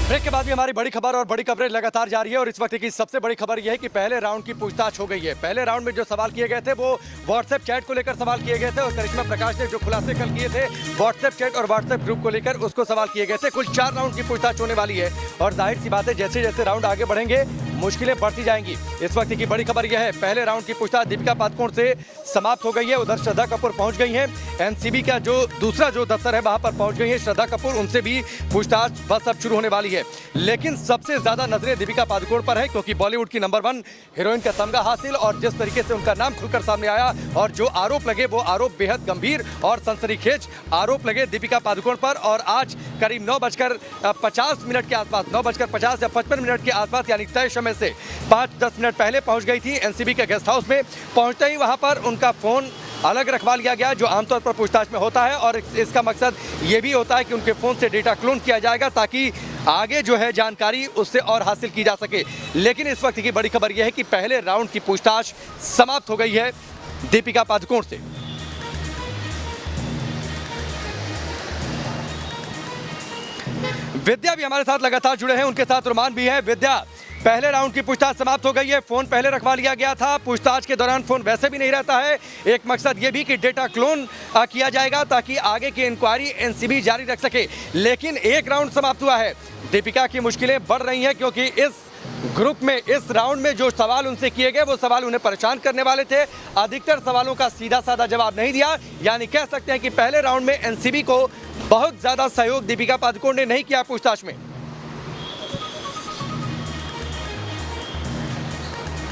Break के बाद भी हमारी बड़ी खबर और बड़ी कवरेज लगातार जारी है और इस वक्त की सबसे बड़ी खबर यह है कि पहले राउंड की पूछताछ हो गई है। पहले राउंड में जो सवाल किए गए थे वो व्हाट्सएप चैट को लेकर सवाल किए गए थे और करिश्मा प्रकाश ने जो खुलासे कल किए थे व्हाट्सएप चैट और व्हाट्सएप ग्रुप को लेकर उसको सवाल किए गए थे। कुल 4 राउंड की पूछताछ होने वाली है और जाहिर सी बात है जैसे जैसे राउंड आगे बढ़ेंगे मुश्किलें बढ़ती जाएंगी। इस वक्त की बड़ी खबर यह है पहले राउंड की पूछताछ दीपिका पादुकोण से समाप्त हो गई है। उधर श्रद्धा कपूर पहुंच गई हैं। एनसीबी का जो दूसरा दफ्तर है वहां पर पहुंच गई है श्रद्धा कपूर, उनसे भी पूछताछ बस अब शुरू होने वाली है। लेकिन सबसे ज्यादा नजरें दीपिका पादुकोण पर है क्योंकि बॉलीवुड की नंबर 1 हीरोइन का तमगा हासिल और जिस तरीके से उनका नाम खुलकर सामने आया और जो आरोप लगे वो आरोप बेहद गंभीर और सनसनीखेज आरोप लगे दीपिका पादुकोण पर। और आज करीब 9:50 के आसपास 9:50 या 55 के आसपास यानी तय समय से 5-10 मिनट पहले पहुंच गई थी एनसीबी के गेस्ट हाउस में। पहुंचते ही वहां पर उनका फोन अलग रखवा लिया गया जो आमतौर पर पूछताछ में होता है और इसका मकसद ये भी होता है कि उनके फोन से डेटा क्लोन किया जाएगा ताकि आगे जो है जानकारी उससे और हासिल की जा सके। लेकिन इस वक्त की बड़ी खबर यह है कि पहले राउंड की पूछताछ समाप्त हो गई है दीपिका पादुकोण से। विद्या भी हमारे साथ लगातार जुड़े हैं, उनके साथ रुमान भी है। विद्या, पहले राउंड की पूछताछ समाप्त हो गई है, फोन पहले रखवा लिया गया था, पूछताछ के दौरान फोन वैसे भी नहीं रहता है। एक मकसद ये भी कि डेटा क्लोन किया जाएगा ताकि आगे की इंक्वायरी एनसीबी जारी रख सके। लेकिन एक राउंड समाप्त हुआ है, दीपिका की मुश्किलें बढ़ रही हैं क्योंकि इस ग्रुप में इस राउंड में जो सवाल उनसे किए गए वो सवाल उन्हें परेशान करने वाले थे। अधिकतर सवालों का सीधा साधा जवाब नहीं दिया, यानी कह सकते हैं कि पहले राउंड में एनसीबी को बहुत ज्यादा सहयोग दीपिका पादुकोण ने नहीं किया पूछताछ में।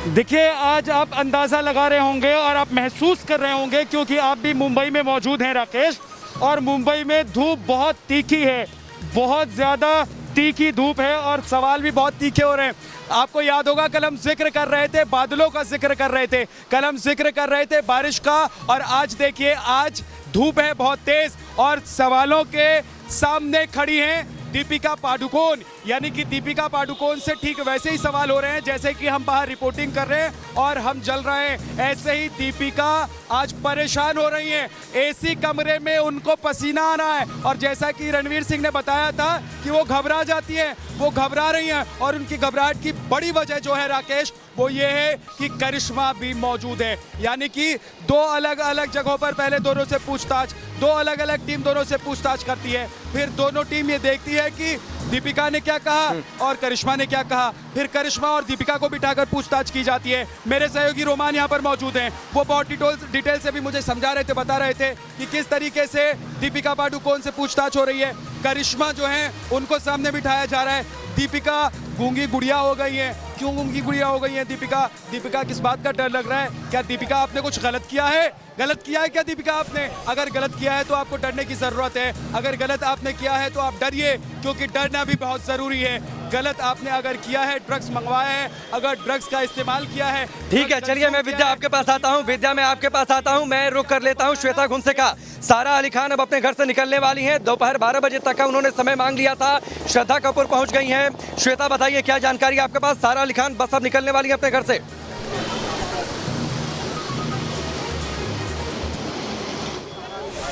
देखिए, आज आप अंदाज़ा लगा रहे होंगे और आप महसूस कर रहे होंगे क्योंकि आप भी मुंबई में मौजूद हैं राकेश, और मुंबई में धूप बहुत तीखी है, बहुत ज़्यादा तीखी धूप है और सवाल भी बहुत तीखे हो रहे हैं। आपको याद होगा कल हम जिक्र कर रहे थे, बादलों का जिक्र कर रहे थे, कल हम जिक्र कर रहे थे बारिश का, और आज देखिए आज धूप है बहुत तेज़ और सवालों के सामने खड़ी हैं दीपिका पादुकोण। यानी कि दीपिका पादुकोण से ठीक वैसे ही सवाल हो रहे हैं जैसे कि हम बाहर रिपोर्टिंग कर रहे हैं और हम जल रहे हैं। ऐसे ही दीपिका आज परेशान हो रही हैं, एसी कमरे में उनको पसीना आ रहा है और जैसा कि रणवीर सिंह ने बताया था कि वो घबरा जाती हैं, वो घबरा रही हैं और उनकी घबराहट की बड़ी वजह जो है राकेश वो ये है कि करिश्मा भी मौजूद है। यानी कि 2 अलग अलग जगहों पर पहले दोनों से पूछताछ, 2 अलग अलग टीम दोनों से पूछताछ करती है, फिर दोनों टीम ये देखती है कि दीपिका ने क्या कहा और करिश्मा ने क्या कहा, फिर करिश्मा और दीपिका को बिठाकर पूछताछ की जाती है। मेरे सहयोगी रोमान यहाँ पर मौजूद हैं, वो बहुत डिटेल से भी मुझे समझा रहे थे, बता रहे थे कि किस तरीके से दीपिका पादुकोण से पूछताछ हो रही है। करिश्मा जो है उनको सामने बिठाया जा रहा है। दीपिका गूंगी गुड़िया हो गई है। क्यों गूंगी गुड़िया हो गई है दीपिका? दीपिका किस बात का डर लग रहा है? क्या दीपिका आपने कुछ गलत किया है? गलत किया है क्या दीपिका आपने? अगर गलत किया है तो आपको डरने की जरूरत है। अगर गलत आपने किया है तो आप डरिए क्योंकि डरना भी बहुत जरूरी है। गलत आपने अगर किया है, ड्रग्स मंगवाया है, अगर ड्रग्स का इस्तेमाल किया है, ठीक है। चलिए मैं विद्या आपके पास आता हूँ। विद्या मैं आपके पास आता हूँ, मैं रुक कर लेता हूँ श्वेता घुंसे का। सारा अली खान अब अपने घर से निकलने वाली हैं, दोपहर 12 बजे तक का उन्होंने समय मांग लिया था। श्रद्धा कपूर पहुंच गई हैं। श्वेता बताइए क्या जानकारी आपके पास? सारा अली खान बस अब निकलने वाली है अपने घर से।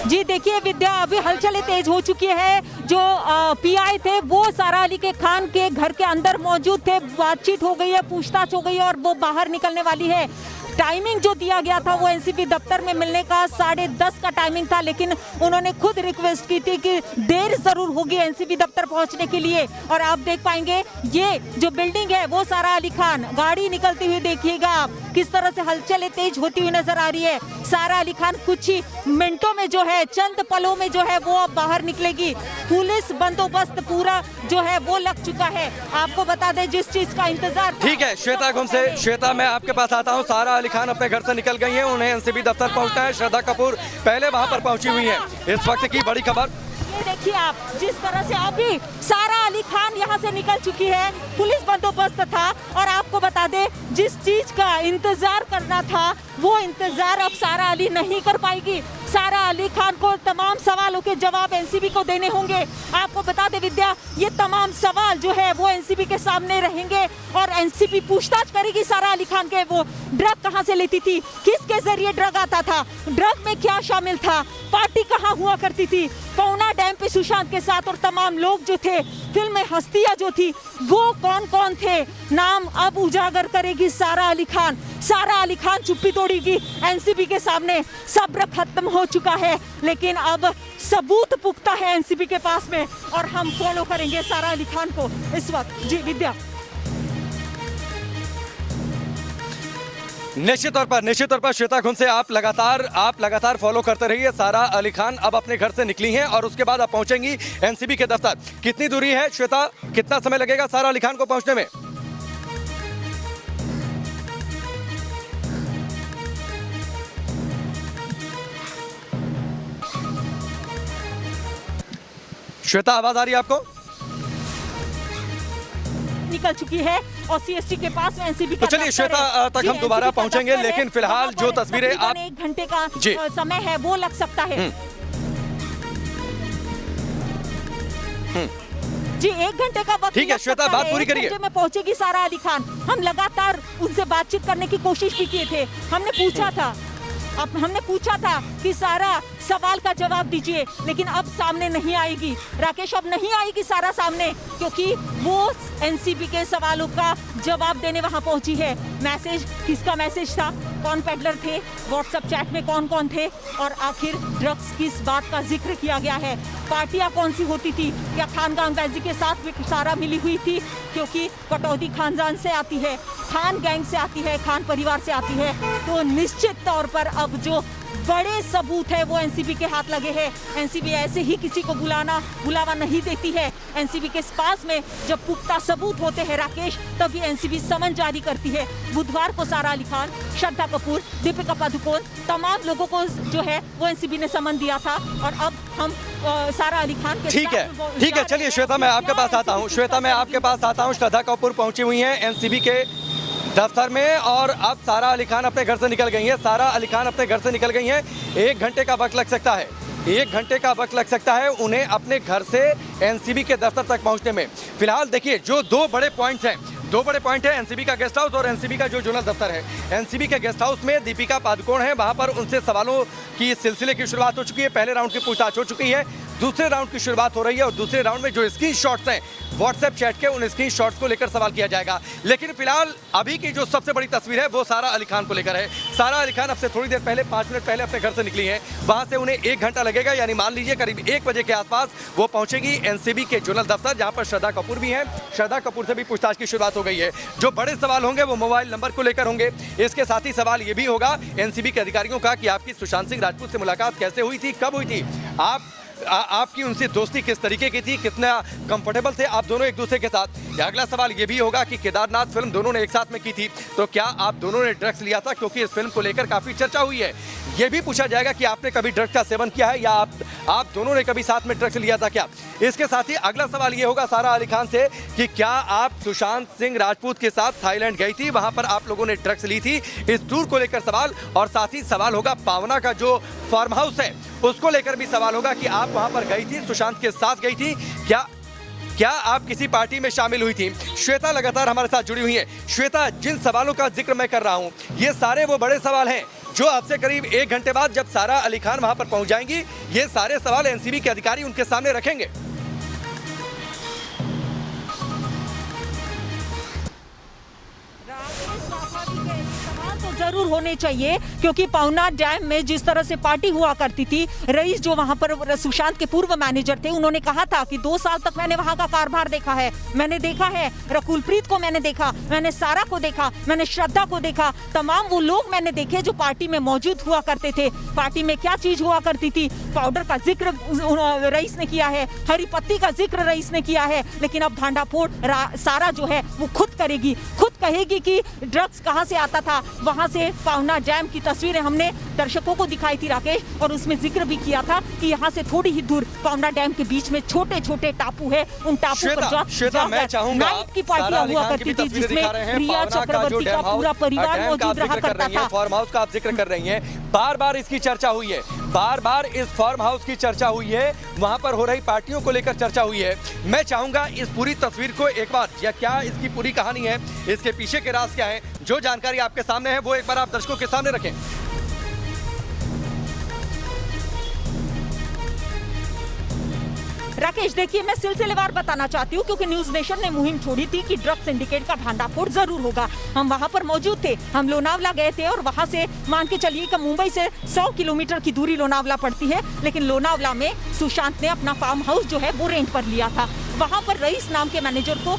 जी देखिए विद्या, अभी हलचल तेज हो चुकी है। जो पीआई थे वो सारा अली खान के घर के अंदर मौजूद थे, बातचीत हो गई है, पूछताछ हो गई है और वो बाहर निकलने वाली है। टाइमिंग जो दिया गया था वो एनसीबी दफ्तर में मिलने का 10:30 का टाइमिंग था, लेकिन उन्होंने खुद रिक्वेस्ट की थी कि देर जरूर होगी एनसीबी दफ्तर पहुंचने के लिए। और आप देख पाएंगे ये जो बिल्डिंग है वो सारा अली खान गाड़ी निकलती हुई देखिएगा आप, किस तरह से हलचल तेज होती हुई नजर आ रही है। सारा अली खान कुछ ही मिनटों में जो है, चंद पलों में जो है वो अब बाहर निकलेगी। पुलिस बंदोबस्त पूरा जो है वो लग चुका है। आपको बता दें जिस चीज का इंतजार। ठीक है श्वेता घुंसे, श्वेता मैं आपके पास आता हूँ। सारा अली खान अपने घर से निकल गई हैं, उन्हें एनसीबी दफ्तर पहुंचना है। श्रद्धा कपूर पहले वहां पर पहुंची हुई है। इस वक्त की बड़ी खबर ये देखिए आप, जिस तरह से अभी सारा अली खान यहाँ से निकल चुकी है, पुलिस बंदोबस्त था। और आपको बता दें जिस चीज का इंतजार करना था वो इंतजार अब सारा अली नहीं कर पाएगी। सारा अली खान को तमाम सवालों के जवाब एनसीबी को देने होंगे। आपको बता दे विद्या, ये तमाम सवाल जो है वो एनसीबी के सामने रहेंगे और एनसीबी पूछताछ करेगी सारा अली खान के, वो ड्रग कहां से लेती थी, किसके जरिए ड्रग आता था, ड्रग में क्या शामिल था, पार्टी कहां हुआ करती थी, पहुना डैम पे सुशांत के साथ और तमाम लोग जो थे, फिल्म में हस्तियां जो थी वो कौन कौन थे, नाम अब उजागर करेगी सारा अली खान। सारा अली खान चुप्पी तोड़ेगी एनसीबी के सामने। सब्र खत्म हो चुका है, लेकिन अब सबूत पुख्ता है एनसीबी के पास में और हम फॉलो करेंगे सारा अली खान को इस वक्त। जी विद्या। निश्चित तौर पर श्वेता घुन से आप लगातार फॉलो करते रहिए। सारा अली खान अब अपने घर से निकली हैं और उसके बाद अब पहुंचेंगी एनसीबी के दफ्तर। कितनी दूरी है श्वेता, कितना समय लगेगा सारा अली खान को पहुंचने में? श्वेता, आवाज आ रही है आपको? निकल चुकी है और सीएसटी के पास में एनसीबी का तो चलिए श्वेता तक हम दोबारा पहुंचेंगे, लेकिन फिलहाल जो तस्वीरें आप 1 घंटे का समय है वो लग सकता है। जी 1 घंटे का वक्त। ठीक है श्वेता, बात पूरी करिए। 1 घंटे में पहुंचेगी सारा अली खान। हम लगातार उनसे बातचीत करने की कोशिश भी किए थे। हमने पूछा था कि सारा सवाल का जवाब दीजिए, लेकिन अब सामने नहीं आएगी राकेश, अब नहीं आएगी सारा सामने, क्योंकि वो एनसीबी के सवालों का जवाब देने वहां पहुंची है। मैसेज, किसका मैसेज था, कौन पेडलर थे, व्हाट्सएप चैट में कौन कौन थे, और आखिर ड्रग्स किस बात का जिक्र किया गया है, पार्टियां कौन सी होती थी, क्या खानदान वैजी के साथ भी सारा मिली हुई थी, क्योंकि कटौती खानदान से आती है, खान गैंग से आती है, खान परिवार से आती है। तो निश्चित तौर पर अब जो बड़े सबूत है वो एनसीबी के हाथ लगे हैं। एनसीबी ऐसे ही किसी को बुलावा नहीं देती है। एनसीबी के पास में जब पुख्ता सबूत होते हैं राकेश, तभी एनसीबी समन जारी करती है। बुधवार को सारा अली खान, श्रद्धा कपूर, दीपिका पादुकोण, तमाम लोगों को जो है वो एनसीबी ने समन दिया था और अब हम सारा अली खान के ठीक है चलिए श्वेता, मैं आपके पास आता हूँ। श्रद्धा कपूर पहुंची हुई है एनसीबी के दफ्तर में और अब सारा अली खान अपने घर से निकल गई हैं। 1 घंटे का वक्त लग सकता है उन्हें अपने घर से एनसीबी के दफ्तर तक पहुंचने में। फिलहाल देखिए, जो दो बड़े पॉइंट हैं एनसीबी का गेस्ट हाउस और एनसीबी का जो जोनल दफ्तर है। एनसीबी के गेस्ट हाउस में दीपिका पादुकोण है, वहां पर उनसे सवालों की सिलसिले की शुरुआत हो चुकी है। पहले राउंड की पूछताछ हो चुकी है, दूसरे राउंड की शुरुआत हो रही है और दूसरे राउंड में जो स्क्रीनशॉट्स हैं व्हाट्सएप चैट के, उन स्क्रीनशॉट्स को लेकर सवाल किया जाएगा। लेकिन फिलहाल अभी की जो सबसे बड़ी तस्वीर है वो सारा अली खान को लेकर है। सारा अली खान अब से थोड़ी देर पहले, 5 मिनट पहले अपने घर से निकली हैं। वहां से उन्हें 1 घंटा लगेगा, यानी मान लीजिए करीब 1 बजे के आसपास वो पहुंचेगी एनसीबी के जोनल दफ्तर, जहां पर श्रद्धा कपूर भी हैं। श्रद्धा कपूर से भी पूछताछ की शुरुआत हो गई है। जो बड़े सवाल होंगे वो मोबाइल नंबर को लेकर होंगे। इसके साथ ही सवाल ये भी होगा एनसीबी के अधिकारियों का कि आपकी सुशांत सिंह राजपूत से मुलाकात कैसे हुई थी, कब हुई थी, आपकी उनसे दोस्ती किस तरीके की थी, कितना कंफर्टेबल थे आप दोनों एक दूसरे के साथ। अगला सवाल ये भी होगा कि केदारनाथ फिल्म दोनों ने एक साथ में की थी, तो क्या आप दोनों ने ड्रग्स लिया था, क्योंकि इस फिल्म को लेकर काफी चर्चा हुई है। ये भी पूछा जाएगा कि आपने कभी ड्रग्स का सेवन किया है या आप दोनों ने कभी साथ में ड्रग्स लिया था क्या। इसके साथ ही अगला सवाल ये होगा सारा अली खान से कि क्या आप सुशांत सिंह राजपूत के साथ थाईलैंड गई थी, वहां पर आप लोगों ने ड्रग्स ली थी, इस टूर को लेकर सवाल। और साथ ही सवाल होगा पावना का जो फार्म हाउस है उसको लेकर भी सवाल होगा कि आप वहां पर गई थी, सुशांत के साथ गई थी, क्या आप किसी पार्टी में शामिल हुई थी। श्वेता लगातार हमारे साथ जुड़ी हुई है। श्वेता, जिन सवालों का जिक्र मैं कर रहा हूं ये सारे वो बड़े सवाल हैं जो आपसे करीब 1 घंटे बाद जब सारा अली खान वहां पर पहुंच जाएंगी, ये सारे सवाल एनसीबी के अधिकारी उनके सामने रखेंगे। जरूर होने चाहिए, क्योंकि पहुना डैम में जिस तरह से पार्टी हुआ करती थी, रईस जो वहां पर सुशांत के पूर्व मैनेजर थे, उन्होंने कहा था कि 2 साल तक मैंने वहां का कारभार देखा है, मैंने देखा है रकुलप्रीत को, मैंने देखा, मैंने सारा को देखा, मैंने श्रद्धा को देखा, तमाम वो लोग मैंने देखे जो पार्टी में मौजूद हुआ करते थे। पार्टी में क्या चीज हुआ करती थी, पाउडर का जिक्र रईस ने किया है, हरी पत्ती का जिक्र रईस ने किया है, लेकिन अब भांडाफोड़ सारा जो है वो खुद करेगी, खुद कहेगी कि ड्रग्स कहां से आता था। वहां से पावना डैम की तस्वीरें हमने दर्शकों को दिखाई थी राकेश, और उसमें जिक्र भी किया था कि यहाँ से थोड़ी ही दूर पावना डैम के बीच में छोटे छोटे टापू है, उन टापू पर श्वेता, मैं चाहूंगा नाइट की पार्टियां हुआ करती थी जिसमें रिया चक्रवर्ती का पूरा परिवार मौजूद रहा करता था। फार्म हाउस का आप जिक्र कर रही हैं, बार बार इसकी चर्चा हुई है, बार बार इस फार्म हाउस की चर्चा हुई है, वहां पर हो रही पार्टियों को लेकर चर्चा हुई है। मैं चाहूंगा इस पूरी तस्वीर को एक बार, या क्या इसकी पूरी कहानी है, इसके पीछे के राज क्या है, जो जानकारी आपके सामने है वो एक बार आप दर्शकों के सामने रखें। राकेश देखिए, मैं सिलसिलेवार बताना चाहती हूँ क्योंकि न्यूज नेशन ने मुहिम छोड़ी थी कि ड्रग सिंडिकेट का भांडाफोड़ जरूर होगा। हम वहाँ पर मौजूद थे, हम लोनावला गए थे और वहाँ से मान के चलिए कि मुंबई से 100 किलोमीटर की दूरी लोनावला पड़ती है, लेकिन लोनावला में सुशांत ने अपना फार्म हाउस जो है वो रेंट पर लिया था। वहाँ पर रईस नाम के मैनेजर को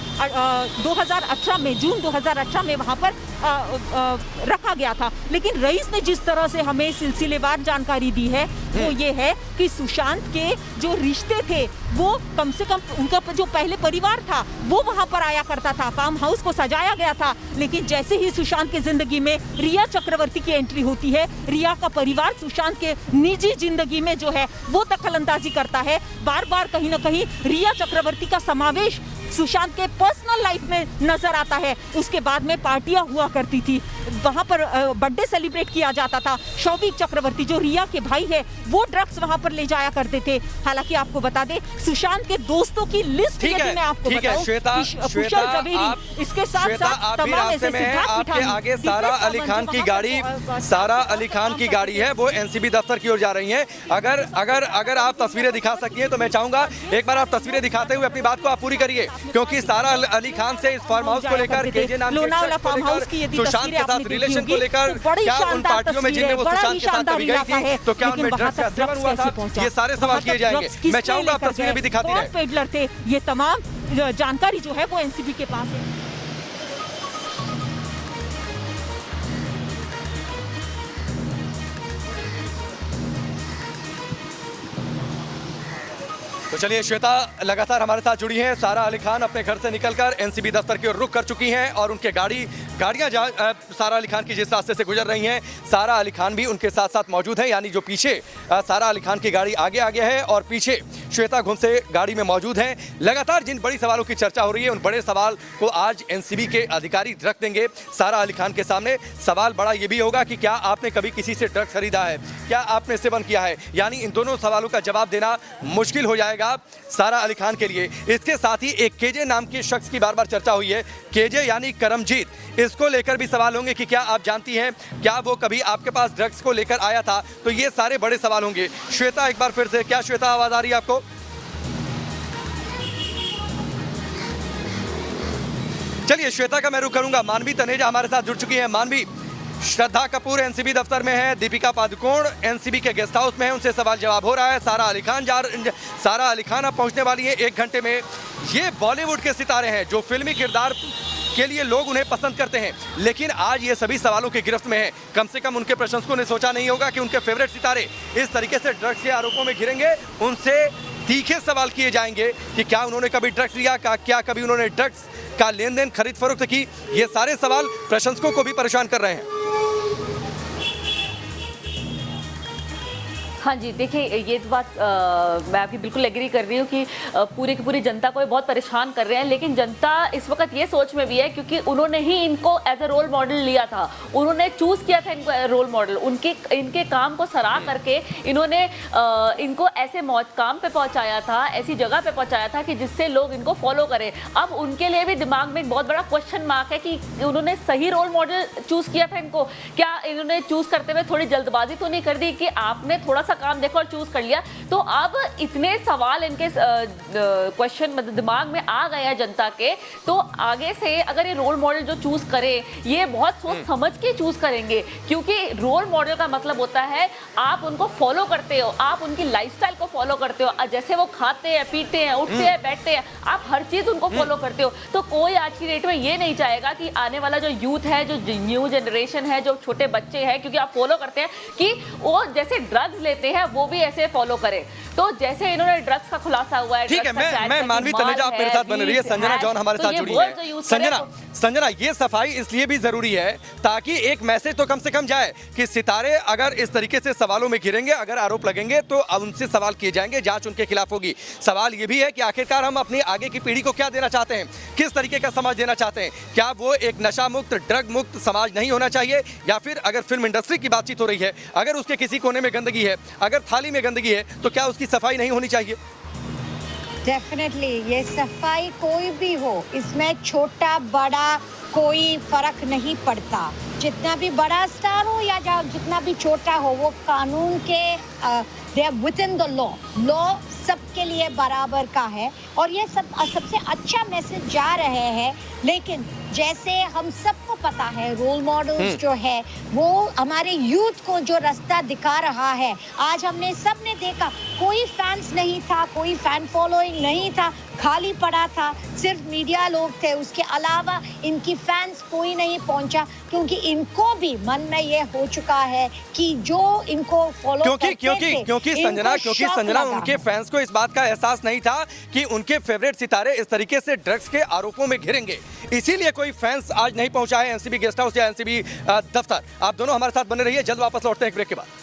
2018 में, जून 2018 में वहाँ पर रखा गया था। लेकिन रईस ने जिस तरह से हमें सिलसिलेवार जानकारी दी है वो ये है कि सुशांत के जो रिश्ते थे वो कम से कम उनका जो पहले परिवार था वो वहाँ पर आया करता था, फार्म हाउस को सजाया गया था। लेकिन जैसे ही सुशांत की जिंदगी में रिया चक्रवर्ती की एंट्री होती है, रिया का परिवार सुशांत के निजी जिंदगी में जो है वो दखलंदाजी करता है। बार बार कहीं ना कहीं रिया चक्रवर्ती का समावेश सुशांत के पर्सनल लाइफ में नजर आता है। उसके बाद में पार्टियां हुआ करती थी, वहां पर बर्थडे सेलिब्रेट किया जाता था। शौविक चक्रवर्ती जो रिया के भाई है वो ड्रग्स वहां पर ले जाया करते थे। हालांकि आपको बता दें, सुशांत के दोस्तों की लिस्ट यदि मैं आपको बताऊं, कुशल जवेरी, इसके साथ साथ तमाम ऐसे सिद्धार्थ आपके आगे सारा अली खान की गाड़ी, सारा अली खान की गाड़ी है, वो एनसीबी दफ्तर की ओर जा रही है। अगर आप तस्वीरें दिखा सकती हैं तो मैं चाहूंगा एक बार आप तस्वीरें दिखाते हुए अपनी बात को आप पूरी करिए, क्योंकि सारा अली खान से इस फार्म हाउस को लेकर, केजे नाम लोनावला फार्म हाउस की यदि सुशांत के साथ रिलेशन को लेकर, क्या उन पार्टियों में जिनमें वो सुशांत के साथ कभी गई थी, तो क्या उनमें ड्रग्स का सेवन हुआ था, ये सारे सवाल किए जाएंगे। मैं चाहूंगा आप तस्वीरें भी दिखाती रहें। पेडलर थे, ये तमाम जानकारी जो है वो एनसीबी के पास है। तो चलिए, श्वेता लगातार हमारे साथ जुड़ी हैं। सारा अली खान अपने घर से निकलकर एनसीबी दफ्तर की ओर रुख कर चुकी हैं और उनके गाड़ियां सारा अली खान की जिस रास्ते से गुजर रही हैं, सारा अली खान भी उनके साथ साथ मौजूद हैं। यानी जो पीछे सारा अली खान की गाड़ी आगे है और पीछे श्वेता घुमसे गाड़ी में मौजूद हैं। लगातार जिन बड़ी सवालों की चर्चा हो रही है, उन बड़े सवाल को आज एनसीबी के अधिकारी रख देंगे सारा अली खान के सामने। सवाल बड़ा ये भी होगा कि क्या आपने कभी किसी से ड्रग्स खरीदा है, क्या आपने सेवन किया है। यानी इन दोनों सवालों का जवाब देना मुश्किल हो जाएगा सारा अली खान के लिए। इसके साथ ही एक केजे नाम के शख्स की बार बार चर्चा हुई है, केजे यानी करमजीत, इसको लेकर भी सवाल होंगे कि क्या आप जानती हैं, क्या वो कभी आपके पास ड्रग्स को लेकर आया था। तो ये सारे बड़े सवाल होंगे। श्वेता एक बार फिर से, क्या श्वेता आवाज आ रही है आपको? चलिए, श्वेता का मैं रुख करूंगा। मानवी तनेजा हमारे साथ जुड़ चुकी है। मानवी, श्रद्धा कपूर एनसीबी दफ्तर में है, दीपिका पादुकोण एनसीबी के गेस्ट हाउस में है, उनसे सवाल जवाब हो रहा है। सारा अली खान अब पहुंचने वाली है 1 घंटे में। ये बॉलीवुड के सितारे हैं जो फिल्मी किरदार के लिए लोग उन्हें पसंद करते हैं, लेकिन आज ये सभी सवालों की गिरफ्त में हैं। कम से कम उनके प्रशंसकों ने सोचा नहीं होगा कि उनके फेवरेट सितारे इस तरीके से ड्रग्स के आरोपों में घिरेंगे। उनसे तीखे सवाल किए जाएंगे कि क्या उन्होंने कभी ड्रग्स लिया, क्या कभी उन्होंने ड्रग्स का लेन देन, खरीद फरोख्त की। ये सारे सवाल प्रशंसकों को भी परेशान कर रहे हैं। हाँ जी, देखिए ये तो बात मैं आपकी बिल्कुल एग्री कर रही हूँ कि पूरी की पूरी जनता को ये बहुत परेशान कर रहे हैं। लेकिन जनता इस वक्त ये सोच में भी है क्योंकि उन्होंने ही इनको एज ए रोल मॉडल लिया था, उन्होंने चूज़ किया था इनको रोल मॉडल। इनके काम को सराह करके इन्होंने इनको ऐसे काम पे पहुँचाया था, ऐसी जगह पे पहुँचाया था कि जिससे लोग इनको फॉलो करें। अब उनके लिए भी दिमाग में एक बहुत बड़ा क्वेश्चन मार्क है कि उन्होंने सही रोल मॉडल चूज़ किया था इनको। क्या इन्होंने चूज़ करते हुए थोड़ी जल्दबाजी तो नहीं कर दी कि आपने थोड़ा सा काम देखो और चूज कर लिया। तो अब इतने सवाल इनके क्वेश्चन मतलब दिमाग में आ गए हैं जनता के, तो आगे से अगर ये रोल मॉडल जो चूज करे ये बहुत सोच समझ के चूज करेंगे, क्योंकि रोल मॉडल का मतलब होता है आप उनको फॉलो करते हो, आप उनकी लाइफस्टाइल को फॉलो करते हो, जैसे वो खाते हैं, पीते हैं, उठते हैं, बैठते हैं, आप हर चीज उनको फॉलो करते हो। तो कोई आज की डेट में ये नहीं चाहेगा कि आने वाला जो यूथ है, जो न्यू जनरेशन है, जो छोटे बच्चे हैं, क्योंकि आप फॉलो करते हैं कि वो जैसे ड्रग्स लेते हैं वो भी ऐसे फॉलो करें। तो जैसे इन्होंने ड्रग्स का खुलासा हुआ है, ठीक है, मैं मानवी तनेजा आप मेरे साथ बन रही है, संजना जॉन हमारे साथ जुड़ी है। संजना, ये सफाई इसलिए भी जरूरी है ताकि एक मैसेज तो कम से कम जाए कि सितारे अगर इस तरीके से सवालों में घिरेंगे, अगर आरोप लगेंगे तो उनसे सवाल किए जाएंगे, जांच उनके खिलाफ होगी। सवाल ये भी है कि आखिरकार हम अपनी आगे की पीढ़ी को क्या देना चाहते हैं, किस तरीके का समाज देना चाहते हैं। क्या वो एक नशा मुक्त, ड्रग मुक्त समाज नहीं होना चाहिए, या फिर अगर फिल्म इंडस्ट्री की बातचीत हो रही है, अगर उसके किसी कोने में गंदगी है, अगर थाली में गंदगी है, तो क्या उसकी सफाई नहीं होनी चाहिए? डेफिनेटली ये सफाई कोई भी हो, इसमें छोटा बड़ा कोई फर्क नहीं पड़ता। जितना भी बड़ा स्टार हो या जितना भी छोटा हो, वो कानून के they are within the law सबके लिए बराबर का है। और ये सबसे अच्छा मैसेज जा रहे हैं। लेकिन जैसे हम सबको पता है, रोल मॉडल्स जो है वो हमारे यूथ को जो रास्ता दिखा रहा है। आज हमने सबने देखा, कोई फैंस नहीं था, कोई फैन फॉलोइंग नहीं था, खाली पड़ा था, सिर्फ मीडिया लोग थे। उसके अलावा इनकी फैंस कोई नहीं पहुंचा, क्योंकि इनको भी मन में ये हो चुका है कि जो इनको फॉलो क्योंकि संजना उनके फैंस को इस बात का एहसास नहीं था कि उनके फेवरेट सितारे इस तरीके से ड्रग्स के आरोपों में घिरेंगे, इसीलिए कोई फैंस आज नहीं पहुंचा है एनसीबी गेस्ट हाउस या एनसीबी दफ्तर। आप दोनों हमारे साथ बने रहिए, जल्द वापस लौटते हैं एक ब्रेक के बाद।